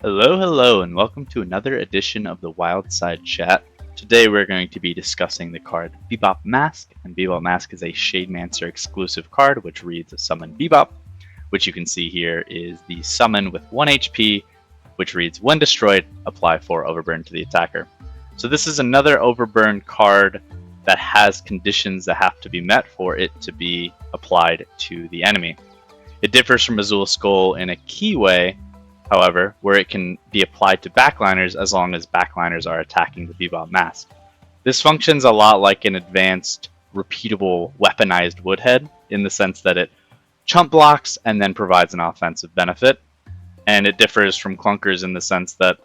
Hello, and welcome to another edition of the Wildside chat. Today we're going to be discussing the card Beepop Mask, and Beepop Mask is a Shademancer exclusive card which reads a Summon Beepop, which you can see here is the summon with 1 HP, which reads when destroyed, apply 4 Overburn to the attacker. So this is another Overburn card that has conditions that have to be met for it to be applied to the enemy. It differs from Azul Skull in a key way, however, where it can be applied to backliners as long as backliners are attacking the Beepop Mask. This functions a lot like an advanced, repeatable, weaponized Woodhead, in the sense that it chump blocks and then provides an offensive benefit, and it differs from Clunkers in the sense that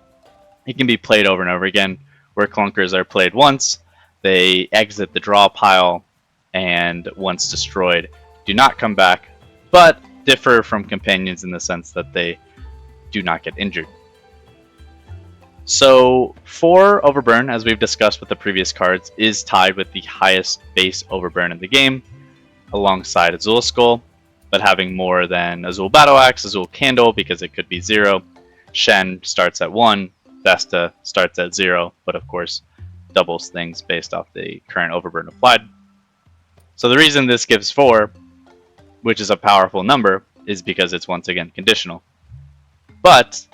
it can be played over and over again, where Clunkers are played once, they exit the draw pile, and once destroyed, do not come back, but differ from Companions in the sense that they do not get injured. So 4 Overburn, as we've discussed with the previous cards, is tied with the highest base Overburn in the game, alongside Azul Skull, but having more than Azul Battle Axe, Azul Candle, because it could be 0. Shen starts at 1, Vesta starts at 0, but of course doubles things based off the current Overburn applied. So the reason this gives 4, which is a powerful number, is because it's once again conditional. But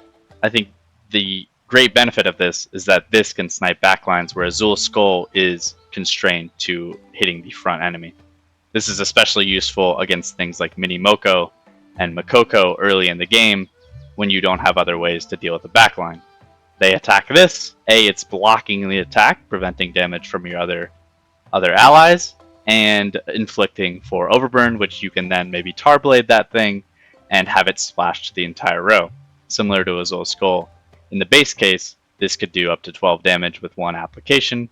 I think the great benefit of this is that this can snipe backlines where Azul Skull is constrained to hitting the front enemy. This is especially useful against things like Mini Moko and Makoko early in the game when you don't have other ways to deal with the backline. They attack this, it's blocking the attack, preventing damage from your other allies, and inflicting 4 Overburn, which you can then maybe Tarblade that thing and have it splash to the entire row. Similar to Azul Skull. In the base case, this could do up to 12 damage with 1 application,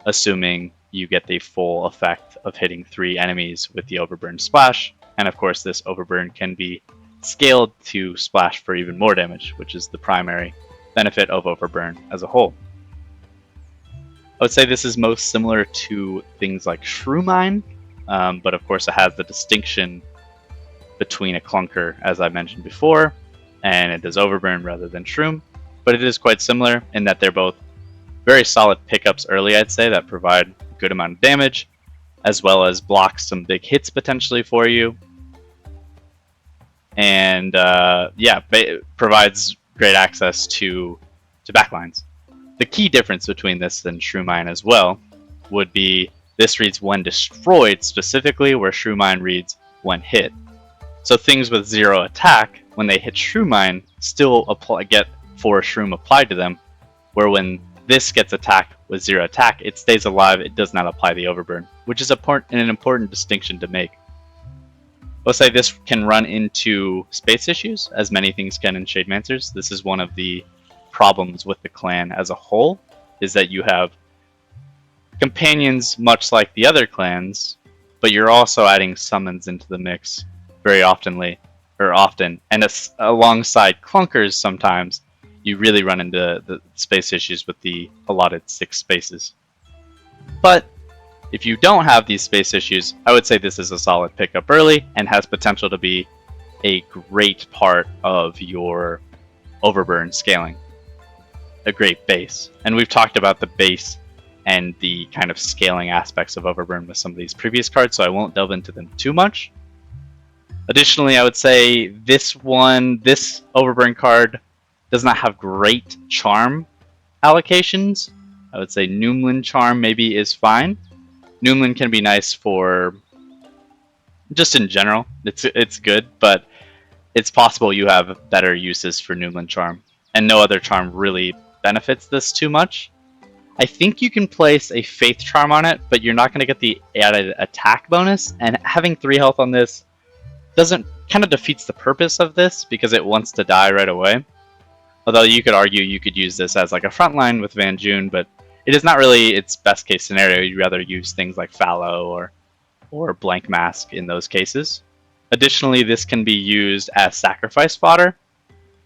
assuming you get the full effect of hitting 3 enemies with the Overburn Splash, and of course this Overburn can be scaled to splash for even more damage, which is the primary benefit of Overburn as a whole. I would say this is most similar to things like Shroomine, but of course it has the distinction between a Clunker, as I mentioned before, and it does Overburn rather than Shroom, but it is quite similar in that they're both very solid pickups early, I'd say, that provide a good amount of damage, as well as block some big hits potentially for you, and provides great access to backlines. The key difference between this and Shroomine as well would be this reads when destroyed specifically, where Shroomine reads when hit. So things with 0 attack, when they hit Shroomine, still get 4 Shroom applied to them, where when this gets attacked with 0 attack, it stays alive, it does not apply the Overburn, which is an important distinction to make. I'll say this can run into space issues, as many things can in Shademancers. This is one of the problems with the clan as a whole, is that you have companions much like the other clans, but you're also adding summons into the mix very often, and alongside Clunkers sometimes you really run into the space issues with the allotted 6 spaces. But if you don't have these space issues, I would say this is a solid pickup early and has potential to be a great part of your Overburn scaling. A great base. And we've talked about the base and the kind of scaling aspects of Overburn with some of these previous cards, so I won't delve into them too much. Additionally, I would say this Overburn card does not have great charm allocations. I would say Noomlin charm maybe is fine. Noomlin can be nice for just in general. It's good, but it's possible you have better uses for Noomlin charm, and no other charm really benefits this too much. I think you can place a Faith charm on it, but you're not going to get the added attack bonus, and having 3 health on this kind of defeats the purpose of this because it wants to die right away. Although you could argue you could use this as like a frontline with Van June, but it is not really its best case scenario. You'd rather use things like Fallow or Blank Mask in those cases. Additionally, this can be used as sacrifice fodder,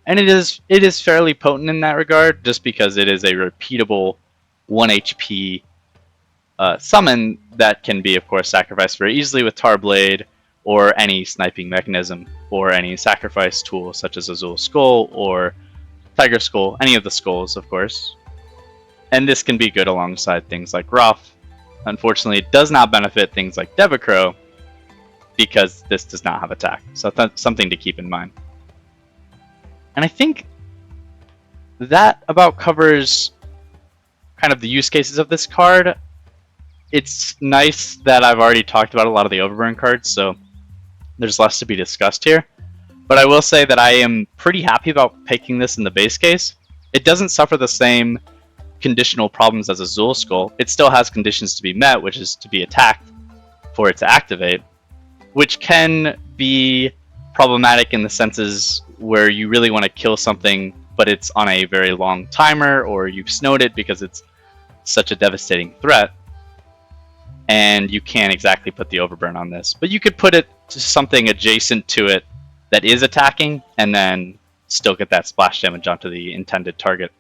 and it is fairly potent in that regard, just because it is a repeatable 1 HP summon that can be, of course, sacrificed very easily with Tarblade or any sniping mechanism or any sacrifice tool such as Azul Skull or Tiger Skull, any of the skulls, of course. And this can be good alongside things like Ruff. Unfortunately, it does not benefit things like Devacrow because this does not have attack. So that's something to keep in mind. And I think that about covers kind of the use cases of this card. It's nice that I've already talked about a lot of the Overburn cards, so there's less to be discussed here. But I will say that I am pretty happy about picking this in the base case. It doesn't suffer the same conditional problems as Azul Skull. It still has conditions to be met, which is to be attacked for it to activate, which can be problematic in the senses where you really want to kill something, but it's on a very long timer, or you've snowed it because it's such a devastating threat, and you can't exactly put the Overburn on this. But you could put it to something adjacent to it that is attacking, and then still get that splash damage onto the intended target.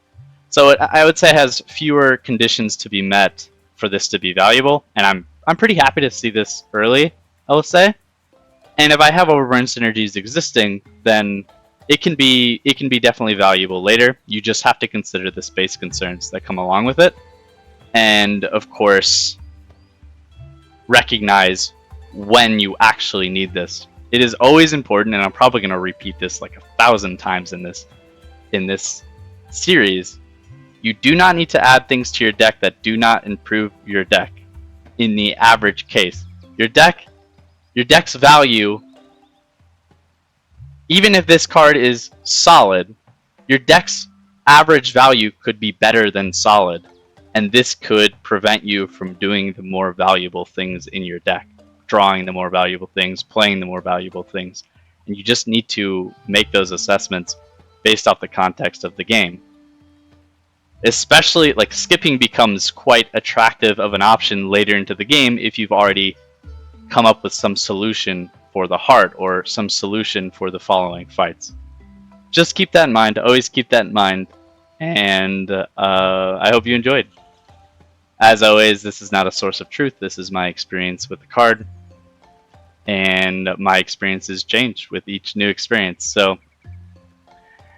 So I would say it has fewer conditions to be met for this to be valuable, and I'm pretty happy to see this early, I will say. And if I have Overburn synergies existing, then it can be definitely valuable later. You just have to consider the space concerns that come along with it, and of course recognize when you actually need this. It is always important, and I'm probably going to repeat this like 1,000 times in this series. You do not need to add things to your deck that do not improve your deck. In the average case, your deck's value, even if this card is solid, your deck's average value could be better than solid, and this could prevent you from doing the more valuable things in your deck, drawing the more valuable things, playing the more valuable things. And you just need to make those assessments based off the context of the game. Especially, like, skipping becomes quite attractive of an option later into the game if you've already come up with some solution for the heart or some solution for the following fights. Just keep that in mind. Always keep that in mind. And I hope you enjoyed. As always, this is not a source of truth. This is my experience with the card. And my experiences change with each new experience. So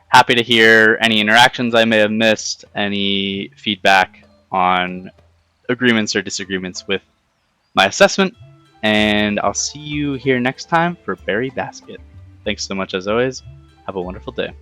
happy to hear any interactions I may have missed, any feedback on agreements or disagreements with my assessment, and I'll see you here next time for Berry Basket. Thanks so much as always. Have a wonderful day.